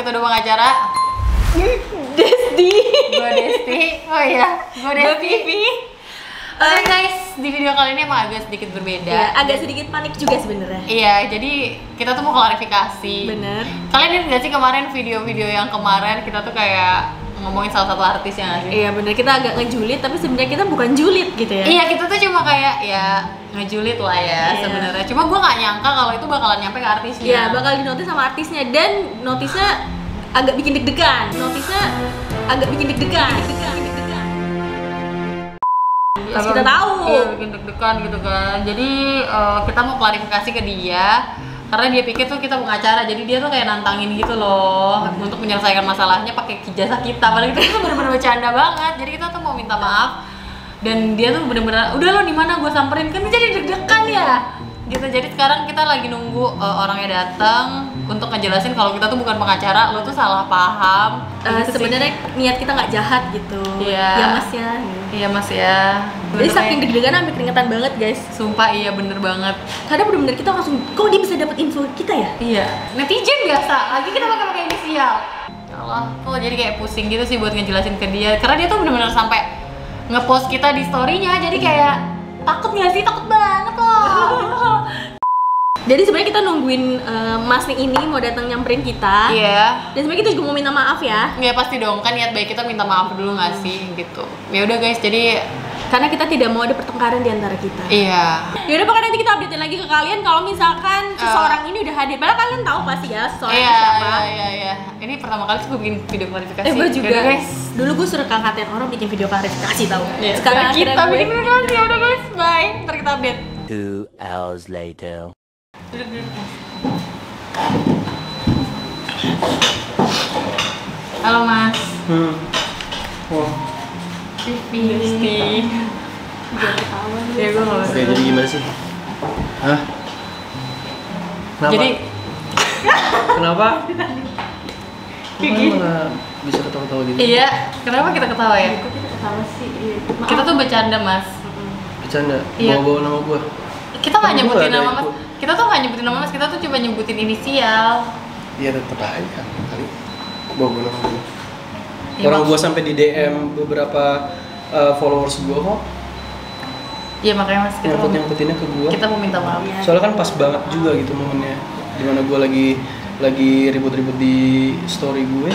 kita udah pengacara. Desti. Gue Desti. Oh iya, gue Desti. Oke guys, di video kali ini emang agak sedikit berbeda. Ya, agak sedikit panik juga sebenarnya. Iya, jadi kita tuh mau klarifikasi. Bener. Kalian lihat nggak sih kemarin video-video yang kemarin kita tuh kayak ngomongin salah satu artis yang asli? Iya bener, kita agak ngejulit tapi sebenarnya kita bukan julid gitu ya. Iya, kita tuh cuma kayak ya ngejulit lah ya sebenarnya. Cuma gue nggak nyangka kalau itu bakalan nyampe ke artisnya. Iya, bakal dinotis sama artisnya dan notisnya agak bikin deg-degan. Terus kita tahu. Iya, bikin deg-degan gitu kan. Jadi kita mau klarifikasi ke dia karena dia pikir tuh kita pengacara, jadi dia tuh kayak nantangin gitu loh untuk menyelesaikan masalahnya pakai jasa kita. Padahal itu bener-bener bercanda banget. Jadi kita tuh mau minta maaf dan dia tuh bener-bener udah lo di mana gue samperin, kan dia jadi deg-degan ya gitu. Jadi sekarang kita lagi nunggu orangnya datang untuk ngejelasin kalau kita tuh bukan pengacara, lo tuh salah paham. Sebenarnya niat kita nggak jahat gitu. Iya. Ya mas ya. Iya mas ya. Jadi saking deg-degan sampai keringetan banget guys. Sumpah iya bener banget. Karena bener-bener kita langsung, kok dia bisa dapat info kita ya? Iya. Netizen biasa. Lagi kita pakai inisial. Ya Allah, kok jadi kayak pusing gitu sih buat ngejelasin ke dia. Karena dia tuh bener-bener sampai ngepost kita di story-nya. Jadi kayak takut nggak sih? Takut banget loh. Jadi sebenarnya kita nungguin Mas nih ini mau datang nyamperin kita. Iya. Dan sebenarnya kita juga mau minta maaf ya. Ya pasti dong, kan niat baik kita minta maaf dulu nggak sih gitu. Ya udah guys, jadi karena kita tidak mau ada pertengkaran di antara kita. iya. Yaudah pokoknya nanti kita update lagi ke kalian kalau misalkan seseorang ini udah hadir. Padahal kalian tahu pasti ya seseorang itu siapa. Iya. Ini pertama kali gue bikin video klarifikasi. Gue juga. Yaudah, guys. Dulu gue suruh ngatain orang bikin video klarifikasi tau. Ya, Sekarang kita akhirnya bikin video klarifikasi. Udah guys, bye. Ntar kita update. 2 hours later. Halo mas. Wah. Desti. Ya gue nggak. Oke, jadi gimana sih? Hah? Kenapa? Jadi Kenapa? Kenapa nggak bisa ketawa-tawa gitu? iya, kenapa kita ketawa ya? Kok kita ketawa sih? Maaf. Kita tuh bercanda mas. Bercanda? Iya. Bawa-bawa nama gua? Kita nggak Kan gua nyebutin ada nama mas. ikut. Kita tuh nggak nyebutin nama mas. Kita tuh cuma nyebutin inisial. Iya, tetep aja kan kali. Bawa-bawa nama gua. Ya, Orang Mas. gua sampai di DM beberapa followers gua kok. Iya makanya mas kita Nyangkutinnya ke gua. kita mau minta maaf. Iya. Soalnya kan pas banget juga gitu momennya. Dimana gua lagi ribut-ribut di story gue.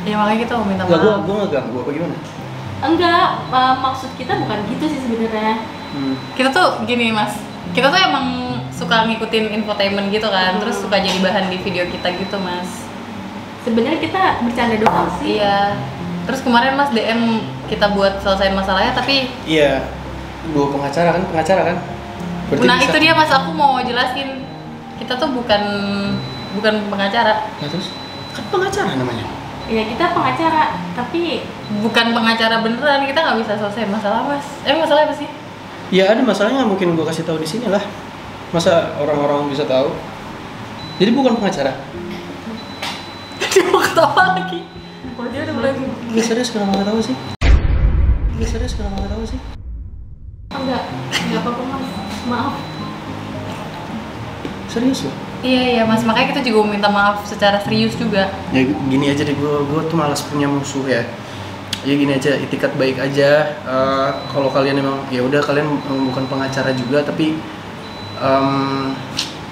Iya makanya kita mau minta Enggak, maaf. gua ngeganggu apa gimana? Enggak, maksud kita bukan gitu sih sebenarnya. Kita tuh gini mas. Kita tuh emang suka ngikutin infotainment gitu kan. Terus suka jadi bahan di video kita gitu mas. Sebenarnya kita bercanda doang sih. Iya. Terus kemarin mas DM kita buat selesaiin masalahnya tapi Iya, gua pengacara kan? Berarti nah bisa- itu dia mas, aku mau jelasin kita tuh bukan pengacara. Nah, terus kan pengacara namanya. Ya kita pengacara, tapi Bukan pengacara beneran, kita nggak bisa selesaiin masalah mas. Masalahnya apa sih? Ya ada masalahnya, mungkin gua kasih tahu di sini lah. Masa orang-orang bisa tahu? Jadi bukan pengacara. Dia mau ketawa lagi. Oh dia udah mulai. Nggak serius kenapa nggak tahu sih? enggak apa-apa mas. Maaf. Serius loh. Iya mas, makanya kita juga mau minta maaf secara serius juga. Ya gini aja deh, gua tuh malas punya musuh ya. Ya gini aja, itikat baik aja. Kalau kalian emang ya udah kalian emang bukan pengacara juga, tapi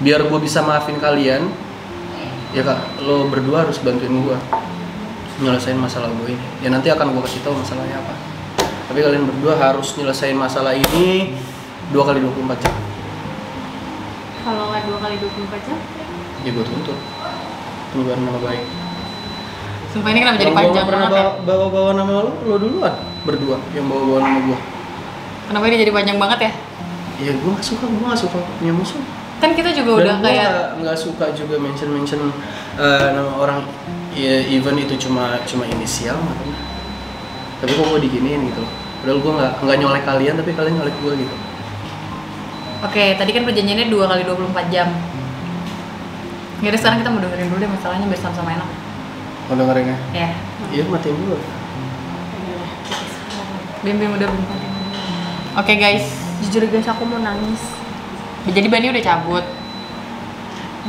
biar gua bisa maafin kalian, ya kak, lo berdua harus bantuin gua nyelesain masalah gue ini. Ya nanti akan gua kasih tahu masalahnya apa. Tapi kalian berdua harus nyelesain masalah ini 2 kali 24 jam. Kalau nggak 2 kali 24 jam? Ya gua tuntut perubahan nama baik. Sumpah ini kenapa jadi Kalau gua panjang nggak pernah banget ya? bawa nama lo duluan berdua yang bawa nama gua. Kenapa ini jadi panjang banget ya? Ya gua nggak suka punya musuh. Kan kita juga Dan udah gua kayak nggak suka juga mention nama orang, ya even itu cuma inisial makanya. Tapi kok gua diginiin gitu. Padahal gua nggak nyolek kalian, tapi kalian nyolek gua gitu. Oke, tadi kan perjanjiannya 2 kali 24 jam. Yaudah sekarang kita mau dengerin dulu deh masalahnya biar sama-sama enak. Mau dengerin ya? Ya. Iya, matiin dulu. Bim udah Bim. Oke guys, Jujur guys, aku mau nangis. jadi Bani udah cabut.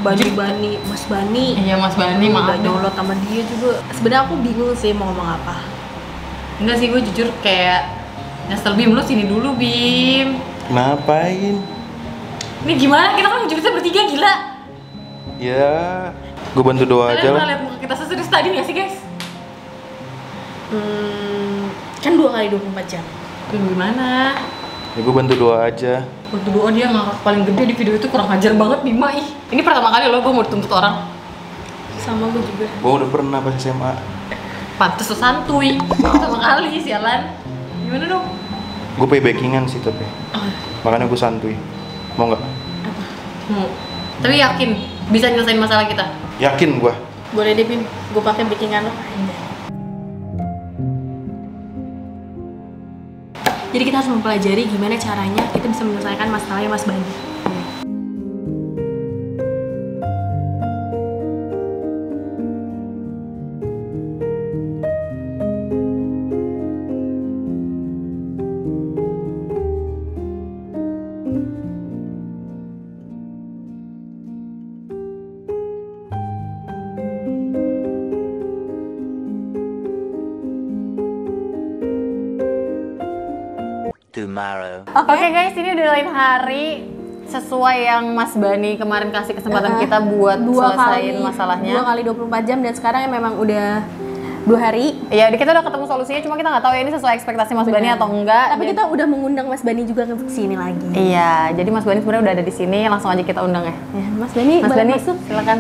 Bani, Mas Bani. Iya Mas Bani, Udah maaf deh. nyolot sama dia juga. Sebenarnya aku bingung sih mau ngomong apa. Enggak sih, gue jujur kayak nyesel. Bim, lu sini dulu Bim. Ngapain? Ini gimana? Kita kan kita bertiga, gila. Ya, gue bantu doa aja Kalian pernah lah. lihat muka kita seserius tadi nggak sih guys? Kan 2 kali 24 jam. Aduh, gimana? Ya gue bantu doa aja. Waktu doa dia ngakak paling gede di video itu, kurang ajar banget Bima ih. Ini pertama kali loh gue mau dituntut orang. Sama gue juga. Gue udah pernah pas SMA. Pantes tuh santuy. Pertama kali sialan. Gimana dong? Gue paybackingan sih tapi. Makanya gue santuy. Mau nggak? Tapi yakin bisa nyelesain masalah kita. Yakin gue. Boleh deh Bim, gue pakai backingan lo. Jadi kita harus mempelajari gimana caranya kita bisa menyelesaikan masalahnya Mas Bani. Tomorrow. Oke guys, ini udah lain hari. Sesuai yang Mas Bani kemarin kasih kesempatan kita buat selesaiin masalahnya. 2 kali 24 jam dan sekarang memang udah 2 hari. Iya, kita udah ketemu solusinya, cuma kita nggak tahu ya ini sesuai ekspektasi Mas Bani atau enggak. Tapi kita udah mengundang Mas Bani juga ke sini lagi. Iya, jadi Mas Bani sebenarnya udah ada di sini, langsung aja kita undang ya. Ya, Mas Bani, Mas boleh Bani, masuk. silakan.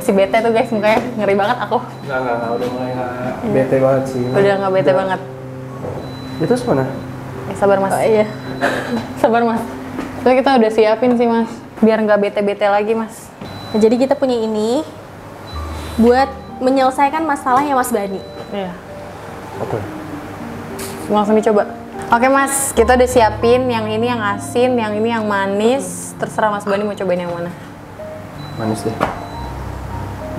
Si bete tuh guys, mukanya ngeri banget aku. Enggak, udah mulai nggak bete banget sih. Udah nggak bete banget. Itu mana? Sabar Mas. Oh, iya. Sabar Mas. Soalnya kita udah siapin sih Mas, biar nggak bete-bete lagi Mas. Nah, jadi kita punya ini buat menyelesaikan masalahnya Mas Bani. Iya. Oke. Langsung dicoba. Oke Mas, kita udah siapin yang ini yang asin, yang ini yang manis. Terserah Mas Bani mau cobain yang mana. Manis deh.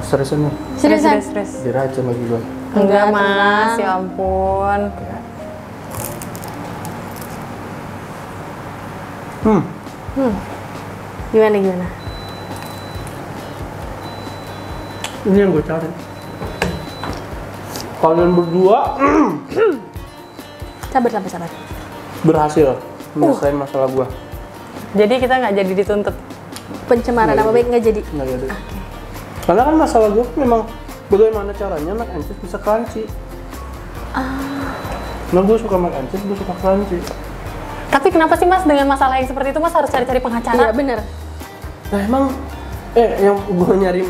Seriusan nih? Seriusan? Serius. Diracun lagi gue. Enggak Enggak, Mas, tenang. ya ampun. Gimana gimana? Ini yang gue cari. Kalian berdua Sabar. berhasil menyelesaikan masalah gue. Jadi kita nggak jadi dituntut. Pencemaran nama baik nggak jadi. Nggak jadi. Karena kan masalah gue memang bagaimana caranya mac and cheese bisa crunchy. Nah gue suka mac and cheese, gue suka crunchy. Tapi kenapa sih Mas dengan masalah yang seperti itu Mas harus cari-cari pengacara? Iya bener. Nah emang yang gue nyari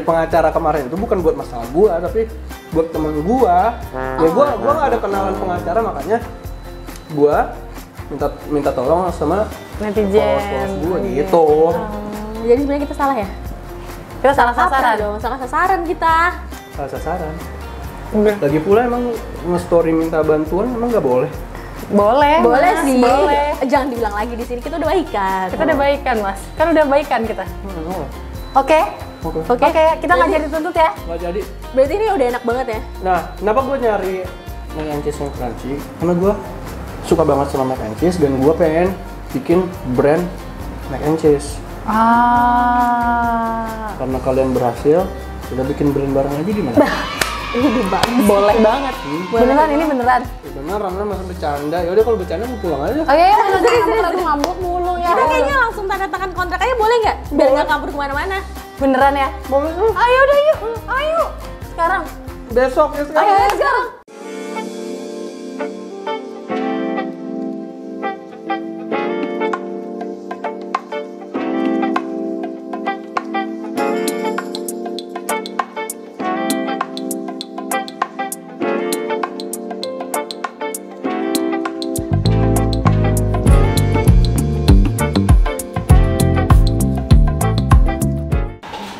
pengacara kemarin itu bukan buat masalah gue, tapi buat teman gue. Ya gue nggak ada kenalan pengacara, makanya gue minta tolong sama followers gue gitu. Jadi sebenarnya kita salah ya? Kita salah Apa sasaran. dong? Salah sasaran kita. Salah sasaran. Udah. Lagi pula emang nge-story minta bantuan emang nggak boleh. Boleh Mas, sih. boleh. Jangan dibilang lagi di sini kita udah baikan. Kita udah baikan Mas, kan udah baikan kita. Oke. Oke, kita nggak jadi tuntut ya. Nggak jadi. Berarti ini udah enak banget ya? Nah, kenapa gue nyari mac and cheese yang crunchy? Karena gue suka banget sama mac and cheese dan gue pengen bikin brand mac and cheese. Karena kalian berhasil, kita bikin brand bareng aja gimana? Ini bagus. Boleh banget. Beneran ini beneran. Ya beneran, masa bercanda. Yaudah kalau bercanda mau pulang aja. Oh iya, ngambek mulu ya. Kita kayaknya langsung tanda tangan kontrak aja boleh nggak? Biar nggak kabur kemana-mana. Beneran ya? Boleh. Ayo udah yuk, ayo. Sekarang. Besok ya sekarang. Ayo sekarang.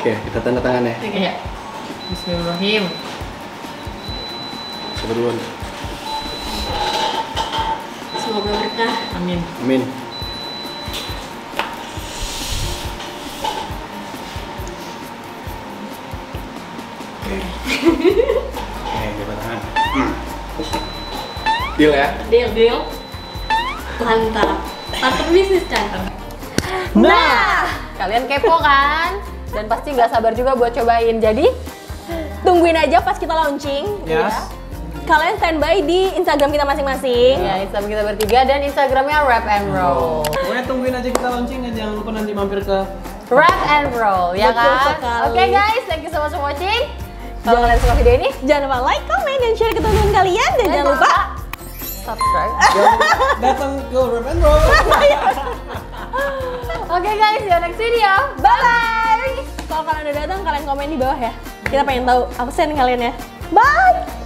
Oke, kita tanda tangan ya. Iya. Bismillahirrahmanirrahim. Siapa duluan? Semoga berkah. Amin. Amin. Oke, kita tangan. Deal ya? Deal. Mantap. Partner bisnis kan? Nah, Kalian kepo kan? Dan pasti nggak sabar juga buat cobain. Jadi tungguin aja pas kita launching. Yes. Kalian standby di Instagram kita masing-masing. ya Instagram kita bertiga dan Instagramnya Rap and Roll. Pokoknya tungguin aja kita launchingnya, jangan lupa nanti mampir ke Rap and Roll, ya Betul kan? sekali. Oke guys, thank you so much for watching. Kalau kalian suka video ini, Jangan lupa like, comment, dan share ke teman-teman kalian. Dan jangan lupa subscribe. datang ke Rap and Roll. Oke guys, see you next video. Bye-bye. kalau kalian udah datang, kalian komen di bawah ya. Kita pengen tahu absen kalian ya. Bye!